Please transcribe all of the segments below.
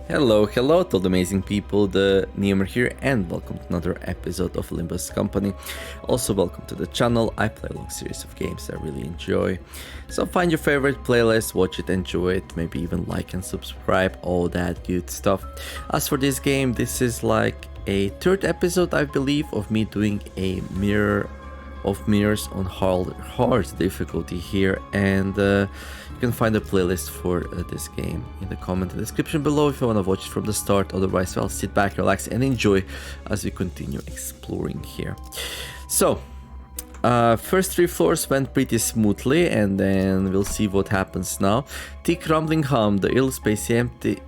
Hello to the amazing people, TheNeomare here, and welcome to another episode of Limbus Company. Also, welcome to the channel. I play a long series of games I really enjoy. So find your favorite playlist, watch it, enjoy it, maybe even like and subscribe, all that good stuff. As for this game, this is like a third episode, I believe, of me doing a mirrors on hard difficulty here, and you can find a playlist for this game in the comment description below if you want to watch it from the start. Otherwise, well, sit back, relax, and enjoy as we continue exploring here. So, first 3 floors went pretty smoothly, and then we'll see what happens now. Thick rumbling hum, the ill space empty.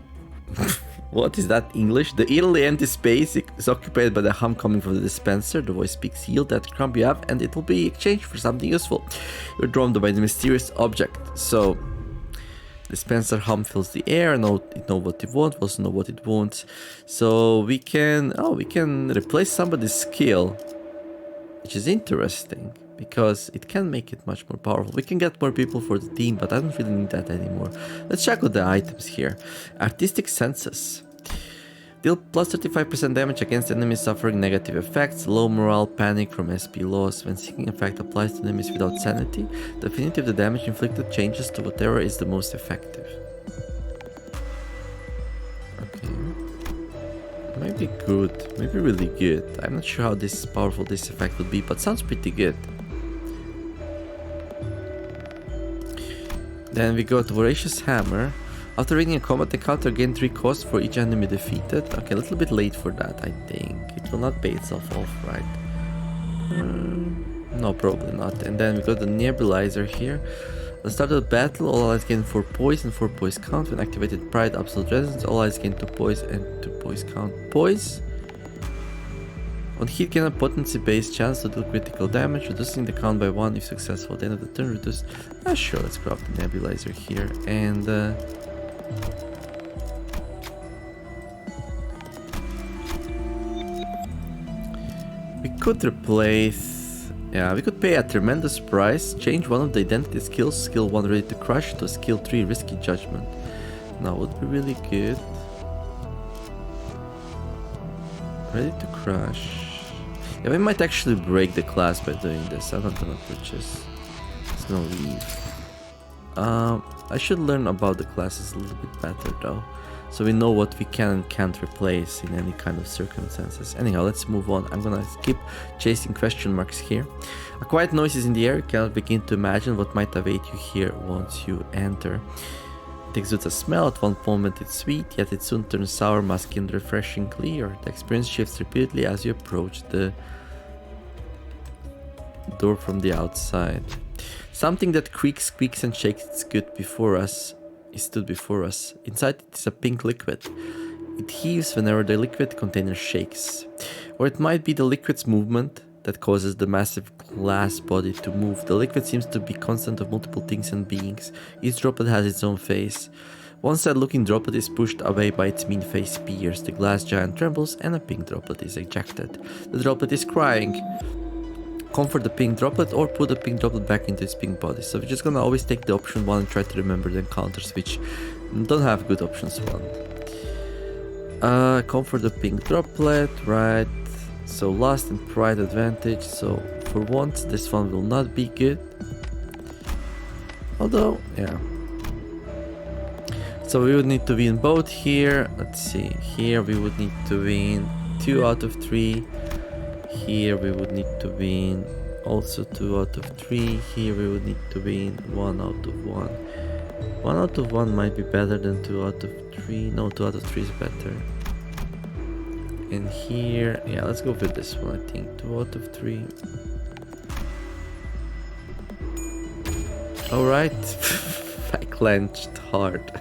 What is that English? The eerily empty space is occupied by the hum coming from the dispenser. The voice speaks, yield that crumb you have and it will be exchanged for something useful. You're drawn by the mysterious object. So, dispenser hum fills the air, it knows what it wants, also know what it wants. So we can replace somebody's skill, which is interesting, because it can make it much more powerful. We can get more people for the team, but I don't really need that anymore. Let's check out the items here. Artistic senses. Deal plus 35% damage against enemies suffering negative effects, low morale, panic from SP loss. When seeking effect applies to enemies without sanity, the affinity of the damage inflicted changes to whatever is the most effective. Okay. Maybe good, maybe really good. I'm not sure how powerful this effect would be, but sounds pretty good. Then we got Voracious Hammer. After winning a combat encounter, gain 3 costs for each enemy defeated. Okay, a little bit late for that, I think. It will not pay itself off, right? No, probably not. And then we got the Nebulizer here. At the start of the battle, all allies gain 4 poise and 4 poise count. When activated Pride Absolute Resistance, all allies gain 2 poise and 2 poise count. Poise? On hit, gain a potency-based chance to deal critical damage, reducing the count by 1 if successful. At the end of the turn, reduce... sure, let's grab the Nebulizer here, and... we could replace... yeah, we could pay a tremendous price, change one of the identity skills, skill 1 ready to crush, to skill 3 risky judgment. Now, would be really good. Ready to crush. Yeah, we might actually break the class by doing this. I'm not gonna purchase. It's gonna leave. I should learn about the classes a little bit better though, so we know what we can and can't replace in any kind of circumstances. Anyhow, let's move on. I'm gonna skip chasing question marks here. A quiet noise is in the air. You cannot begin to imagine what might await you here once you enter. It exudes a smell. At one moment it's sweet, yet it soon turns sour, musky and refreshing clear. The experience shifts repeatedly as you approach the door from the outside. Something that creaks, squeaks and shakes stood before us. Inside it is a pink liquid. It heaves whenever the liquid container shakes. Or it might be the liquid's movement that causes the massive glass body to move. The liquid seems to be constant of multiple things and beings. Each droplet has its own face. One sad-looking droplet is pushed away by its mean face peers. The glass giant trembles and a pink droplet is ejected. The droplet is crying. Comfort the pink droplet or put the pink droplet back into its pink body. So we're just gonna always take the option 1 and try to remember the encounters which don't have good options 1. Comfort the pink droplet, right? So lust and pride advantage. So for once this one will not be good. Although, yeah. So we would need to win both here. Let's see. Here we would need to win 2 out of 3. Here we would need to win also 2 out of 3. Here we would need to win 1 out of 1. 1 out of 1 might be better than 2 out of 3. No, 2 out of 3 is better. And here, yeah, let's go with this one. I think 2 out of 3. Alright. I clenched hard.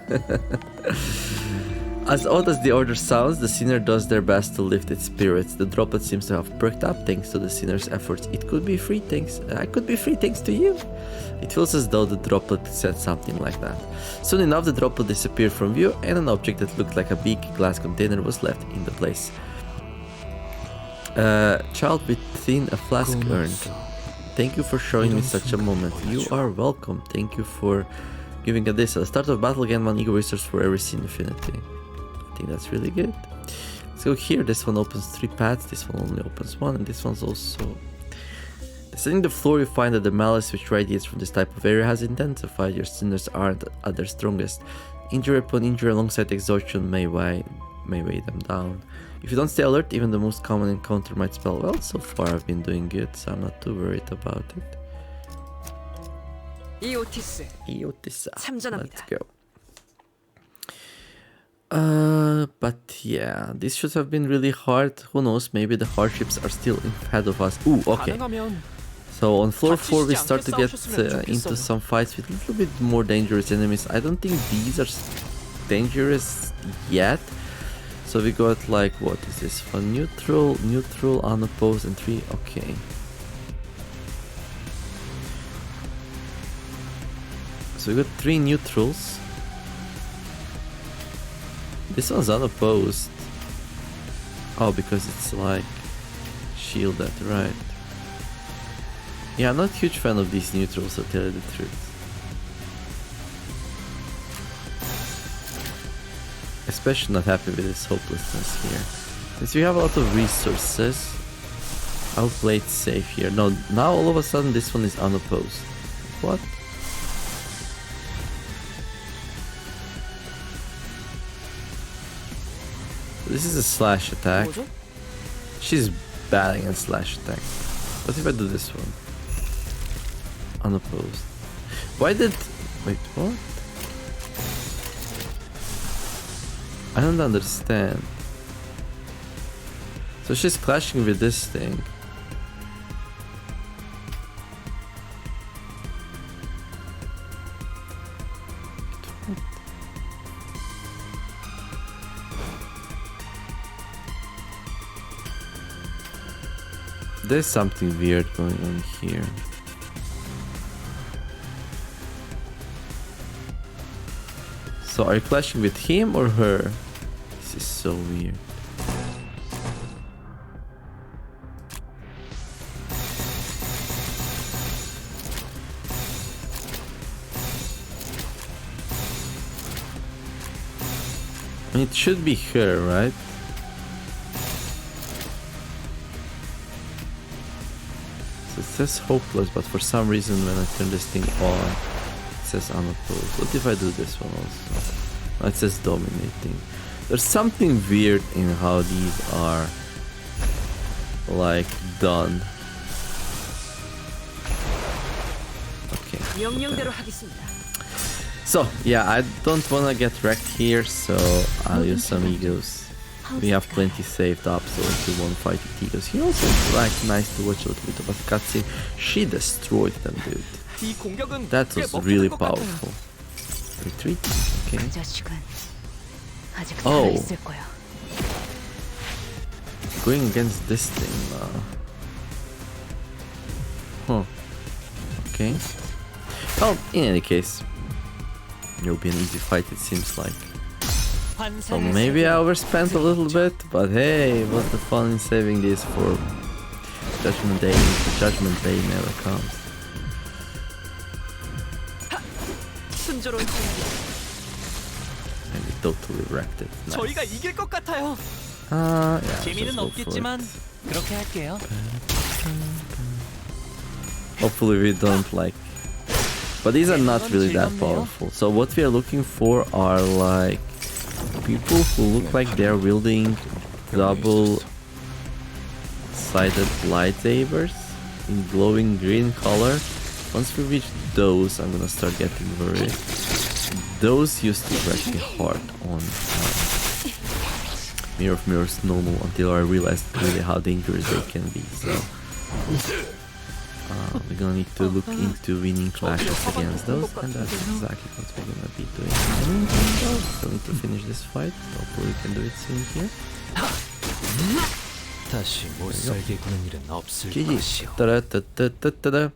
As odd as the order sounds, the sinner does their best to lift its spirits. The droplet seems to have perked up thanks to the sinner's efforts. It could be free thanks. I could be free thanks to you. It feels as though the droplet said something like that. Soon enough, the droplet disappeared from view, and an object that looked like a big glass container was left in the place. Child within a flask earned. Thank you for showing me such a moment. You are welcome. Thank you for giving a this. At the start of battle, gain 1 E.G.O resource for every sin infinity. think that's really good. Let's go here. This one opens 3 paths, this one only opens 1, and this one's also... Descending the floor, you find that the malice which radiates from this type of area has intensified. Your sinners aren't at their strongest. Injury upon injury alongside exhaustion may weigh them down. If you don't stay alert, even the most common encounter might spell. Well, so far I've been doing good, so I'm not too worried about it. Eotissa. Let's go. But yeah, this should have been really hard. Who knows, maybe the hardships are still ahead of us. Ooh, okay. So on floor 4 we start to get into some fights with a little bit more dangerous enemies. I don't think these are dangerous yet. So we got like, what is this? For neutral, unopposed, and 3, okay. So we got 3 neutrals. This one's unopposed. Oh, because it's like shielded, right? Yeah, I'm not a huge fan of these neutrals, to tell you the truth. Especially not happy with this hopelessness here. Since we have a lot of resources, I'll play it safe here. No, now all of a sudden this one is unopposed. What? This is a slash attack. She's bad against slash attack. What if I do this one? Unopposed. Why did... Wait, what? I don't understand. So she's clashing with this thing. There's something weird going on here. So are you clashing with him or her? This is so weird. And it should be her, right? So it says hopeless, but for some reason when I turn this thing on, it says unopposed. What if I do this one also? Oh, it says dominating. There's something weird in how these are like done. Okay. So yeah, I don't wanna get wrecked here, so I'll use some E.G.Os. We have plenty saved up, so if you won't fight with E.G.Os. He also like nice to watch a little bit of a cutscene. She destroyed them, dude. That was really powerful. Retreat? Okay. Oh. Going against this thing. Huh. Okay. Well, in any case, it'll be an easy fight, it seems like. So maybe I overspent a little bit, but hey, what's the fun in saving this for Judgment Day? The Judgment Day never comes. And we totally wrecked it. Nice. Yeah, just go for it. Hopefully we don't like... But these are not really that powerful. So what we are looking for are like people who look like they're wielding double-sided lightsabers in glowing green color. Once we reach those, I'm gonna start getting worried. Those used to wreck me hard on Mirror of Mirrors normal until I realized really how dangerous they can be. So we're gonna need to look into winning clashes against those, and that's exactly what we're gonna be doing. Still need to finish this fight. Hopefully we can do it soon here. GG. Ta-da-ta-ta-ta-ta-da.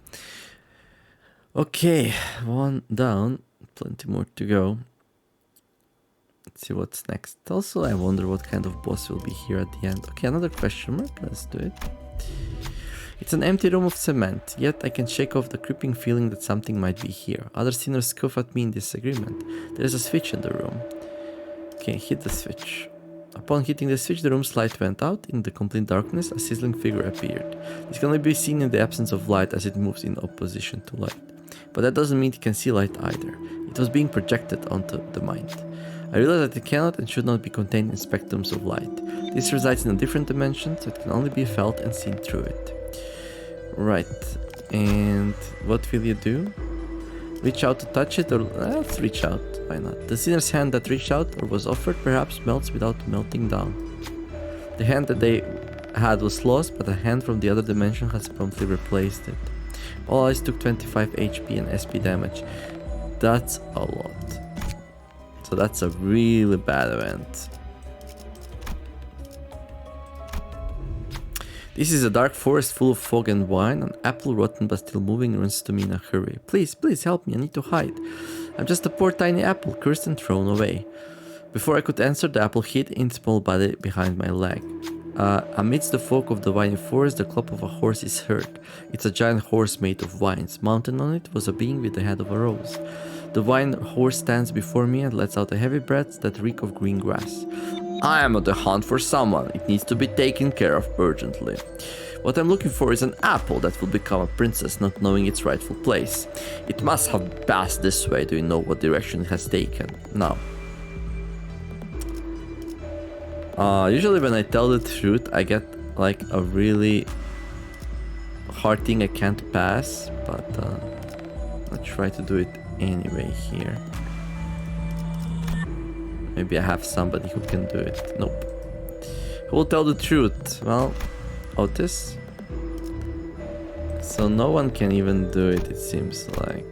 Okay, one down, plenty more to go. Let's see what's next. Also, I wonder what kind of boss will be here at the end. Okay, another question mark, let's do it. It's an empty room of cement, yet I can shake off the creeping feeling that something might be here. Other sinners scoff at me in disagreement. There is a switch in the room. Okay, Okay, hit the switch. Upon hitting the switch, the room's light went out. In the complete darkness, a sizzling figure appeared. It can only be seen in the absence of light as it moves in opposition to light. But that doesn't mean it can see light either. It was being projected onto the mind. I realized that it cannot and should not be contained in spectrums of light. This resides in a different dimension, so it can only be felt and seen through it. Right, and what will you do? Reach out to touch it, or let's reach out, why not? The sinner's hand that reached out or was offered perhaps melts without melting down. The hand that they had was lost, but a hand from the other dimension has promptly replaced it. All eyes took 25 HP and SP damage. That's a lot. So that's a really bad event. This is a dark forest full of fog and wine. An apple, rotten but still moving, runs to me in a hurry. Please, please help me, I need to hide. I'm just a poor tiny apple, cursed and thrown away. Before I could answer, the apple hit its small body behind my leg. Amidst the fog of the winding forest, the clop of a horse is heard. It's a giant horse made of vines. Mounted on it was a being with the head of a rose. The vine horse stands before me and lets out a heavy breath that reek of green grass. I am on the hunt for someone. It needs to be taken care of urgently. What I'm looking for is an apple that will become a princess, not knowing its rightful place. It must have passed this way. Do you know what direction it has taken? No. Usually when I tell the truth, I get like a really hard thing I can't pass, but I'll try to do it anyway here. Maybe I have somebody who can do it. Nope. Who will tell the truth? Well, Otis. So no one can even do it, it seems like.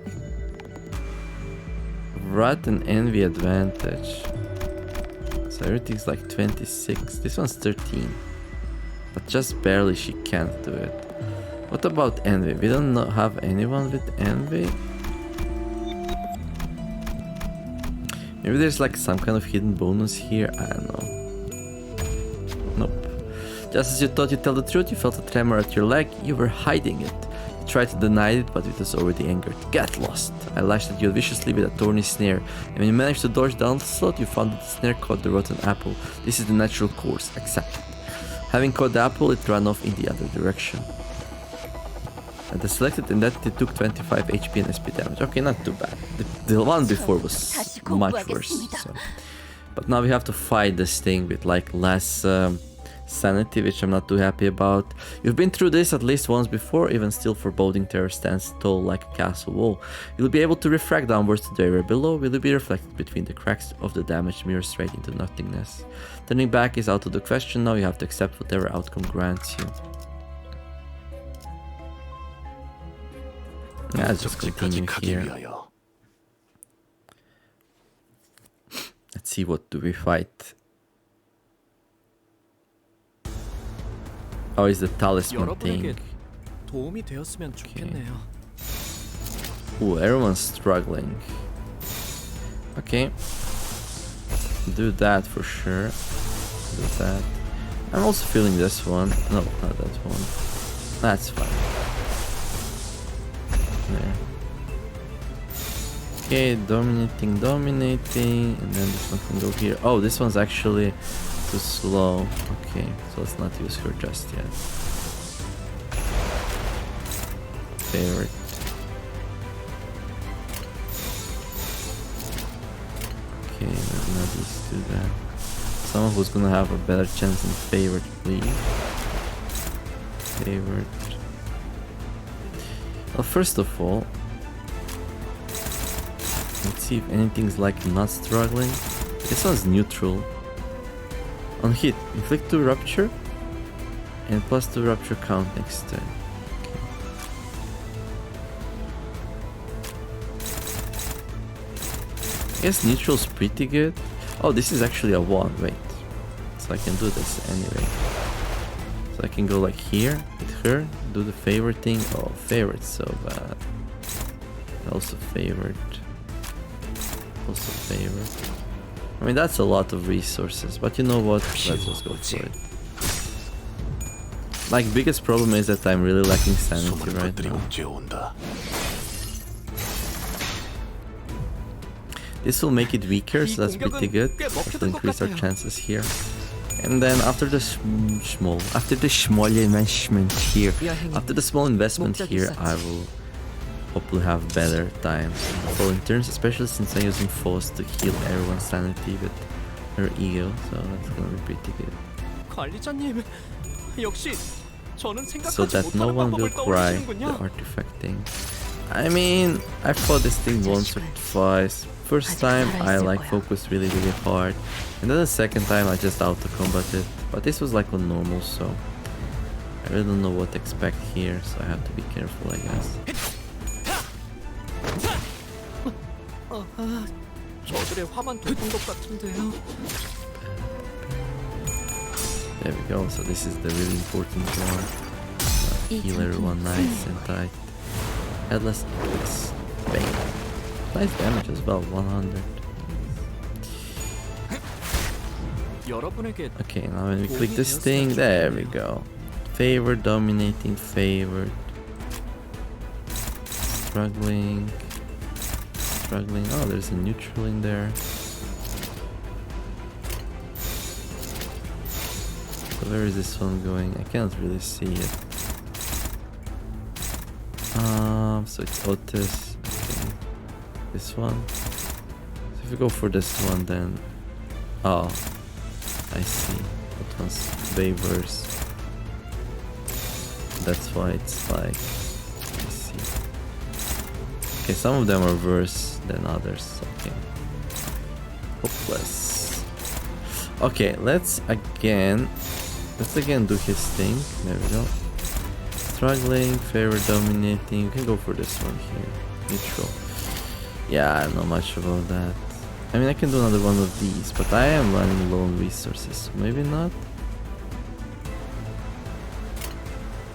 Wrath and Envy advantage. So everything's like 26. This one's 13. But just barely she can't do it. What about Envy? We don't have anyone with Envy? Maybe there's like some kind of hidden bonus here, I don't know. Nope. Just as you thought you'd tell the truth, you felt a tremor at your leg, you were hiding it. You tried to deny it, but it was already angered. Get lost! I lashed at you viciously with a thorny snare, and when you managed to dodge the onslaught, you found that the snare caught the rotten apple. This is the natural course, accept it. Having caught the apple, it ran off in the other direction. And the selected entity took 25 HP and SP damage. Okay, not too bad. The one before was much worse. So. But now we have to fight this thing with like less sanity, which I'm not too happy about. You've been through this at least once before. Even still, foreboding terror stands tall like a castle wall. You'll be able to refract downwards to the area below. Will you be reflected between the cracks of the damaged mirror straight into nothingness? Turning back is out of the question. Now you have to accept whatever outcome grants you. Yeah, let's just continue here. Let's see, what do we fight? Oh, it's the talisman thing. Okay. Ooh, everyone's struggling. Okay. Do that for sure. Do that. I'm also feeling this one. No, not that one. That's fine. There. Okay, dominating, and then this one can go here. Oh, this one's actually too slow. Okay, so let's not use her just yet. Favorite. Okay, now these do that. Someone who's gonna have a better chance in favorite, please. Favorite. Well, first of all, let's see if anything's like not struggling. This one's neutral. On hit, inflict 2 rupture and plus 2 rupture count next turn. Okay. I guess neutral's pretty good. Oh, this is actually a 1. Wait. So I can do this anyway. So I can go like here with her, do the favorite thing. Oh, favorite, so bad. Also favorite. Also favorite. I mean, that's a lot of resources, but you know what? Let's just go for it. Like, biggest problem is that I'm really lacking sanity right now. This will make it weaker, so that's pretty good. That will increase our chances here. And then after the small investment here, I will hopefully have better time following turns, especially since I'm using Force to heal everyone's sanity with her E.G.O, so that's gonna be pretty good. So that no one will cry the artifact thing. I mean, I fought this thing once or twice. First time I like focused really hard, and then the second time I just auto-combated. But this was like on normal, so I really don't know what to expect here, so I have to be careful, I guess. There we go, so this is the really important one. Heal everyone nice and tight. Headless Eclipse. Bang. Nice damage as well, 100. Okay, now when we click this thing, there we go. Favored, dominating, favored. Struggling. Oh, there's a neutral in there. So where is this one going? I can't really see it. So it's Otis. Okay. This one. So if we go for this one, then oh, I see. That one's waivers. That's why it's like, I see. Okay, some of them are worse than others. Okay. Hopeless. Okay, let's again do his thing. There we go. Struggling, favor dominating. You can go for this one here. Neutral. Yeah, I don't know much about that. I mean, I can do another one of these, but I am running low on resources. Maybe not.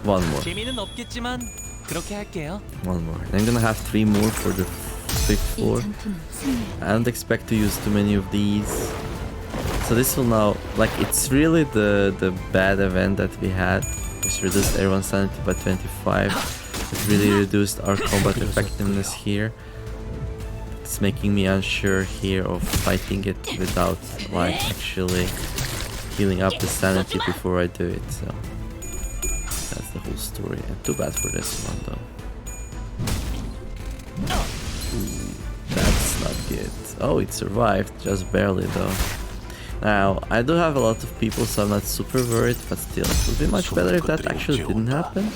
One more. One more. I'm gonna have 3 more for the 5th floor. I don't expect to use too many of these. So this will now, like, it's really the bad event that we had, which reduced everyone's sanity by 25. It really reduced our combat effectiveness here. It's making me unsure here of fighting it without like actually healing up the sanity before I do it. So that's the whole story. And too bad for this one though. Ooh, that's not good. Oh, it survived, just barely though. Now, I do have a lot of people, so I'm not super worried, but still, it would be much better if that actually didn't happen.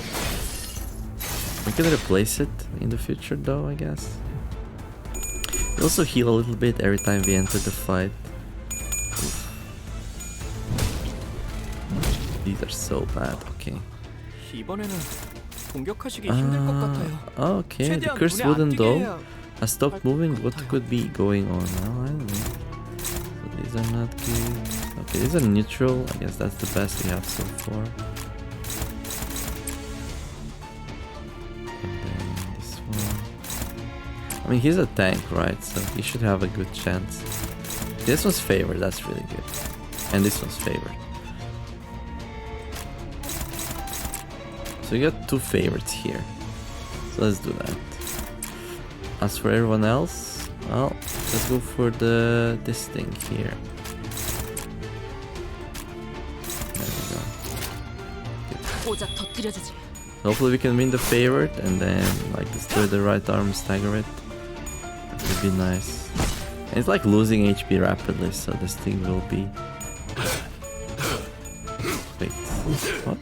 We can replace it in the future though, I guess. We also heal a little bit every time we enter the fight. Oof. These are so bad, okay. Okay, the cursed wooden doll has stopped moving. What could be going on now? I don't know. So these are not good. Okay, these are neutral. I guess that's the best we have so far. And then this one. I mean, he's a tank, right? So he should have a good chance. This one's favored. That's really good. And this one's favored. So you got 2 favorites here. So let's do that. As for everyone else, well, let's go for this thing here. There we go. Good. Hopefully we can win the favorite and then like destroy the right arm, stagger it. That would be nice. And it's like losing HP rapidly, so this thing will be. Wait, what?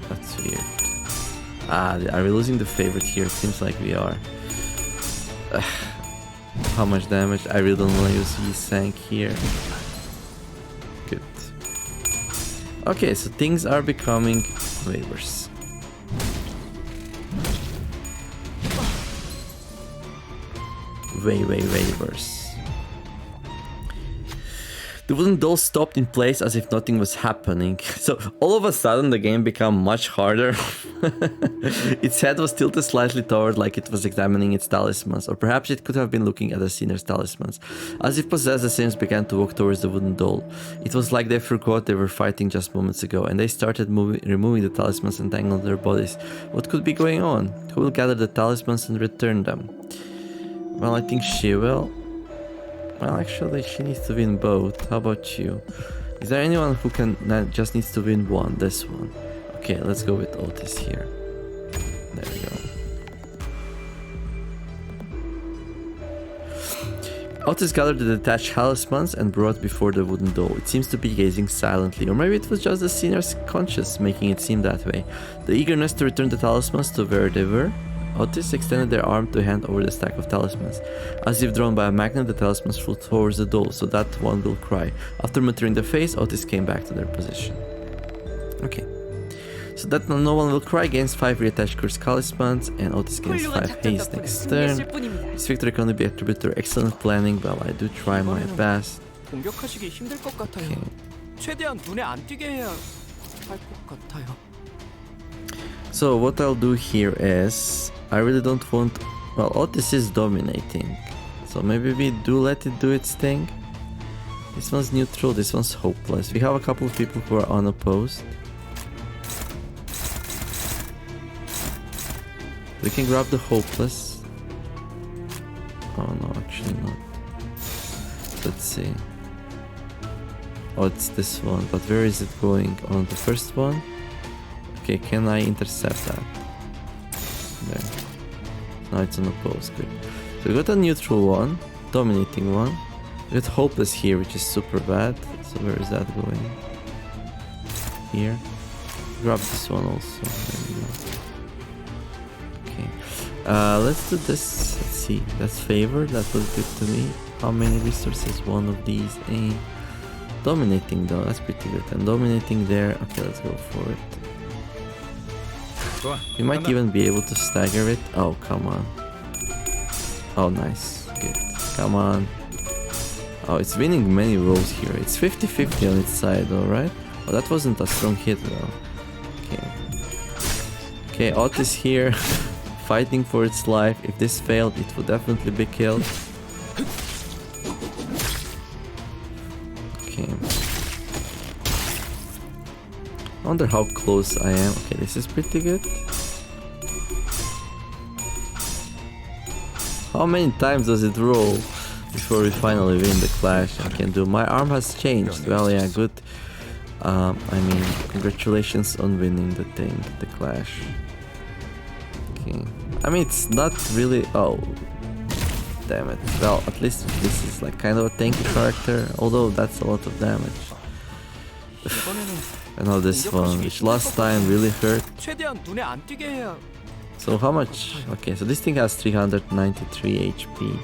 That's weird. Ah, are we losing the favorite here? It seems like we are. How much damage? I really don't want to use E-Sank here. Good. Okay, so things are becoming way worse. Way worse. The wooden doll stopped in place as if nothing was happening. So all of a sudden the game became much harder. Its head was tilted slightly toward like it was examining its talismans, or perhaps it could have been looking at the scener's talismans. As if possessed, the scenes began to walk towards the wooden doll. It was like they forgot they were fighting just moments ago, and they started removing the talismans and tangling their bodies. What could be going on? Who will gather the talismans and return them? Well, I think she will. Well, actually, she needs to win both. How about you? Is there anyone who can just needs to win one? This one. Okay, let's go with Otis here. There we go. Otis gathered the detached talismans and brought before the wooden doll. It seems to be gazing silently, or maybe it was just the sinner's conscience making it seem that way. The eagerness to return the talismans to where they were. Otis extended their arm to hand over the stack of talismans. As if drawn by a magnet, the talismans flew towards the doll, so that one will cry. After maturing the face, Otis came back to their position. Okay. So that no one will cry gains 5 reattached cursed talismans, and Otis gains 5 haste next turn. This victory can only be attributed to excellent planning, but I do try my best. Okay. So what I'll do here is, I really don't want... Well, Otis is dominating, so maybe we do let it do its thing. This one's neutral, this one's hopeless. We have a couple of people who are unopposed. We can grab the hopeless. Oh no, actually not. Let's see. Oh, it's this one, but where is it going? On the first one? Okay, can I intercept that? There. Now it's unopposed, good. So we got a neutral one, dominating one. We got hopeless here, which is super bad. So where is that going? Here. Grab this one also. There we go. Let's do this. Let's see. That's favored. That was good to me. How many resources? One of these. Dominating though. That's pretty good. And dominating there. Okay, let's go for it. We might even be able to stagger it. Oh, come on. Oh, nice. Good. Come on. Oh, it's winning many rolls here. It's 50-50 on its side, alright? Oh, that wasn't a strong hit though. Okay. Okay, Otis here. Fighting for its life. If this failed, it would definitely be killed. Okay. I wonder how close I am. Okay, this is pretty good. How many times does it roll before we finally win the clash? I can do. My arm has changed. Well, yeah, good. I mean, congratulations on winning the thing, the clash. Okay. I mean, it's not really... Oh, damn it. Well, at least this is like kind of a tanky character, although that's a lot of damage. I know this one, which last time really hurt. So how much? Okay, so this thing has 393 HP.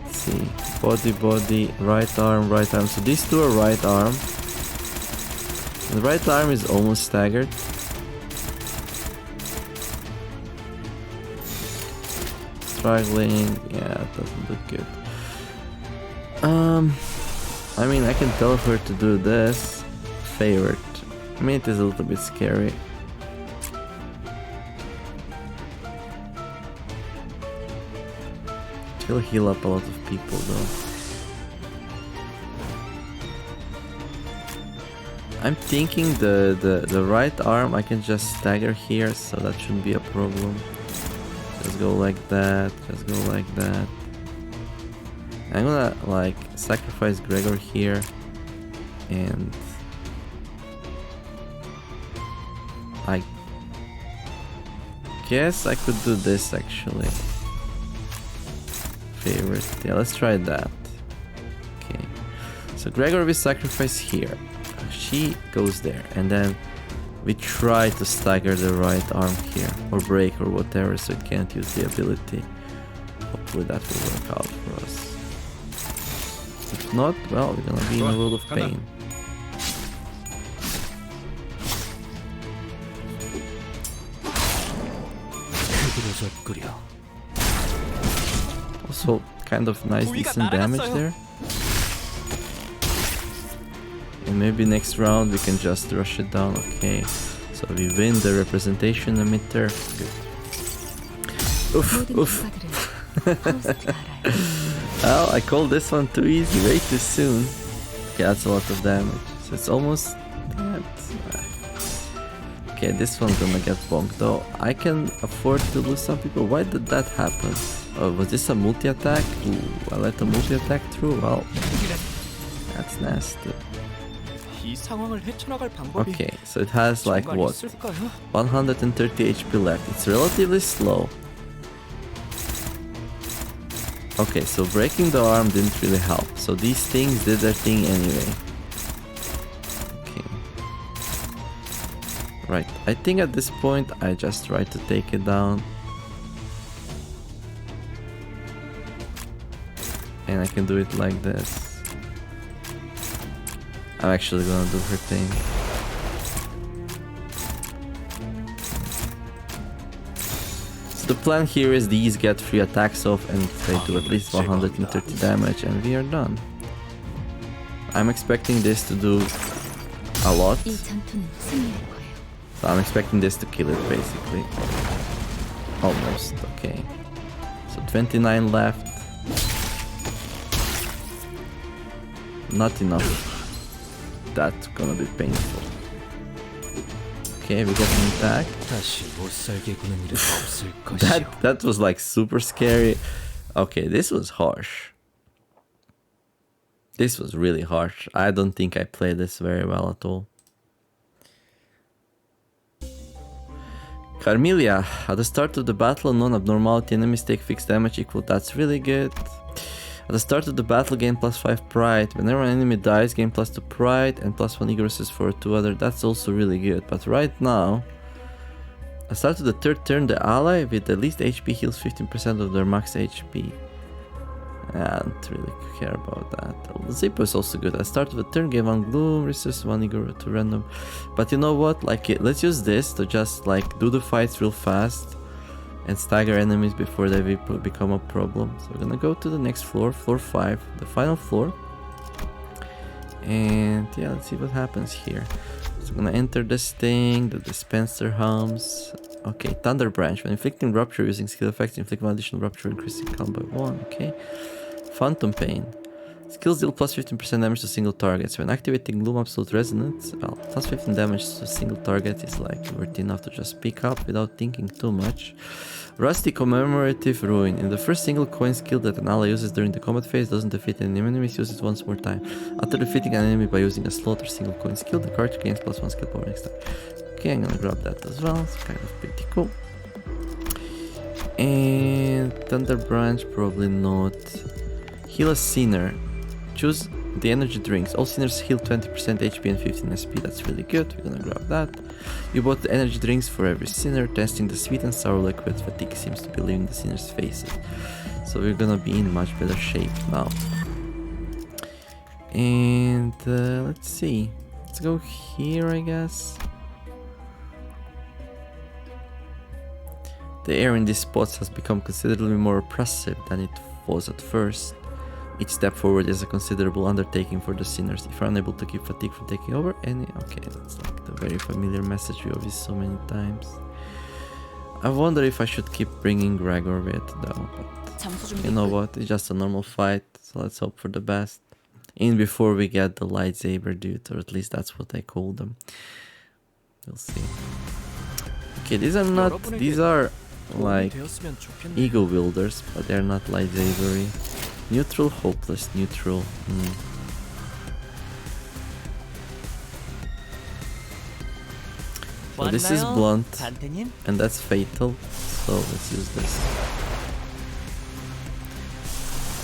Let's see. Body, right arm. So these two are right arm. The right arm is almost staggered. Struggling, yeah, it doesn't look good. I mean, I can tell her to do this. Favorite. I mean, it is a little bit scary. She'll heal up a lot of people though. I'm thinking the right arm I can just stagger here, so that shouldn't be a problem. Just go like that, just go like that. I'm gonna like sacrifice Gregor here, and I guess I could do this actually. Favorite, yeah, let's try that. Okay, so Gregor we sacrifice here. She goes there, and then we try to stagger the right arm here, or break or whatever, so it can't use the ability. Hopefully that will work out for us. If not, well, we're gonna be in a world of pain. Also, kind of nice, decent damage there. And maybe next round we can just rush it down. Okay, so we win the representation emitter. Good. Oof, oof. Well, I called this one too easy, way too soon. Okay, that's a lot of damage. So it's almost... Okay, this one's gonna get bonked though. I can afford to lose some people. Why did that happen? Oh, was this a multi-attack? Ooh, I let the multi-attack through? Well, that's nasty. Okay, so it has like what? 130 HP left. It's relatively slow. Okay, so breaking the arm didn't really help. So these things did their thing anyway. Okay. Right, I think at this point I just try to take it down. And I can do it like this. I'm actually gonna do her thing. So the plan here is these get 3 attacks off and they do at least 130 damage and we are done. I'm expecting this to do a lot. So I'm expecting this to kill it basically. Almost, okay. So 29 left. Not enough. That's gonna be painful. Okay, we got an attack. that was like super scary. Okay, this was harsh. This was really harsh. I don't think I played this very well at all. Carmelia, at the start of the battle, non-abnormality enemies take fixed damage equal. That's really good. At the start of the battle, gain +5 pride. Whenever an enemy dies, gain +2 pride and +1 E.G.O resist for 2 other. That's also really good. But right now, at the start of the 3rd turn, the ally with the least HP heals 15% of their max HP. I don't really care about that. Zippo is also good. At the start of the turn, gain 1 gloom, resist 1 E.G.O to random. But you know what? Like, let's use this to just like do the fights real fast and stagger enemies before they become a problem. So we're gonna go to the next floor, floor 5, the final floor. And yeah, let's see what happens here. So I'm gonna enter this thing, the dispenser hums. Okay, Thunder Branch. When inflicting rupture using skill effects, inflict 1 additional rupture, increasing count by 1. Okay. Phantom Pain. Skills deal +15% damage to single targets. When activating Gloom Absolute Resonance, well, +15 damage to a single target is like worth enough to just pick up without thinking too much. Rusty Commemorative Ruin. In the first single coin skill that an ally uses during the combat phase, doesn't defeat any enemies, use it once more time. After defeating an enemy by using a slot or single coin skill, the card gains +1 skill power next time. Okay, I'm gonna grab that as well. It's kind of pretty cool. And Thunder Branch, probably not. Heal a Sinner. Choose the energy drinks. All sinners heal 20% HP and 15 SP. That's really good. We're gonna grab that. You bought the energy drinks for every sinner. Testing the sweet and sour liquid. Fatigue seems to be leaving the sinners' faces. So we're gonna be in much better shape now. And let's see. Let's go here, I guess. The air in these spots has become considerably more oppressive than it was at first. Each step forward is a considerable undertaking for the sinners. If you're unable to keep fatigue from taking over any... Okay, that's like the very familiar message we have used so many times. I wonder if I should keep bringing Gregor with though, but you know what, it's just a normal fight, so let's hope for the best. In before we get the lightsaber dude, or at least that's what I call them. We'll see. Okay, these are not... These are like E.G.O wielders, but they're not lightsabery. Neutral, hopeless, neutral. So this is blunt, and that's fatal. So let's use this.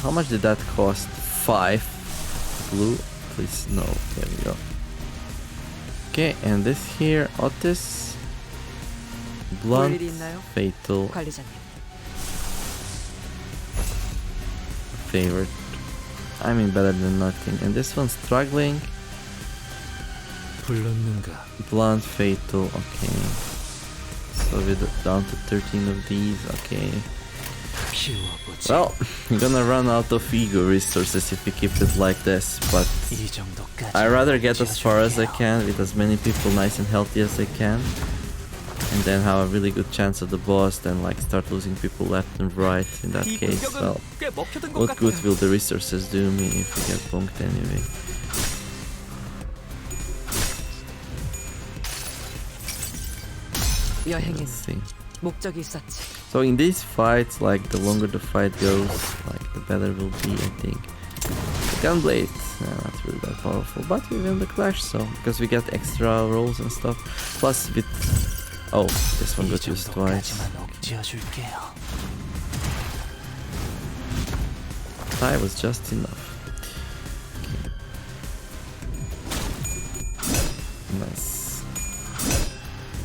How much did that cost? 5 blue? Please, no. There we go. Okay, and this here, Otis. Blunt, fatal. Favorite. I mean, better than nothing. And this one's struggling. Blunt, fatal. Okay. So we're down to 13 of these. Okay. Well, you're gonna run out of E.G.O resources if we keep it like this, but I rather get as far as I can with as many people nice and healthy as I can, and then have a really good chance at the boss, then like start losing people left and right. In that case, well, what good will the resources do me if we get bonked anyway? 여행에는 Let's see. 목적이 있었지. So in these fights, like the longer the fight goes, like the better will be, I think. The Gunblade, not really that powerful, but we win the clash, so because we get extra rolls and stuff. Plus with oh, this one got used twice. Tie was just enough. Okay. Nice.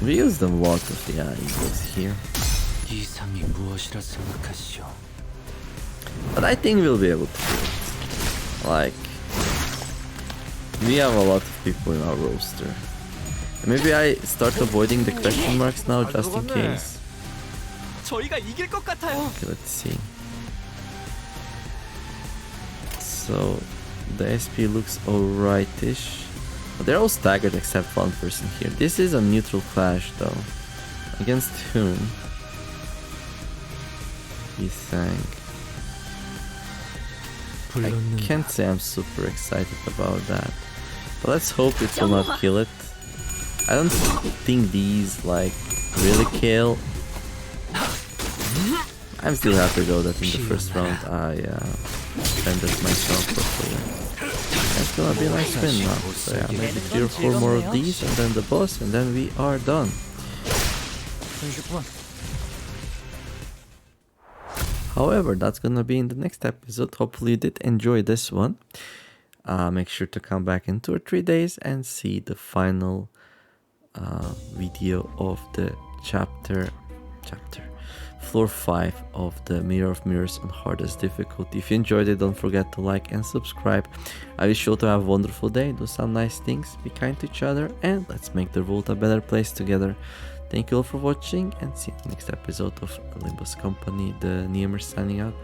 We used a lot of the E.G.Os here. But I think we'll be able to do it. Like, we have a lot of people in our roster. Maybe I start avoiding the question marks now just in case. Okay, let's see. So the SP looks alright-ish. But they're all staggered except one person here. This is a neutral clash though. Against whom? He sang. I can't say I'm super excited about that. But let's hope it will not kill it. I don't think these like really kill. I'm still happy though that in the first round I defended myself properly. That's gonna be a nice win now. So yeah, maybe 3 or 4 more of these and then the boss and then we are done. However, that's gonna be in the next episode. Hopefully you did enjoy this one. Make sure to come back in 2 or 3 days and see the final video of the chapter floor 5 of the Mirror of Mirrors on hardest difficulty. If you enjoyed it, don't forget to like and subscribe. I wish you all to have a wonderful day, do some nice things, be kind to each other, and let's make the world a better place together. Thank you all for watching and see you in the next episode of Limbus Company. TheNeomare signing out.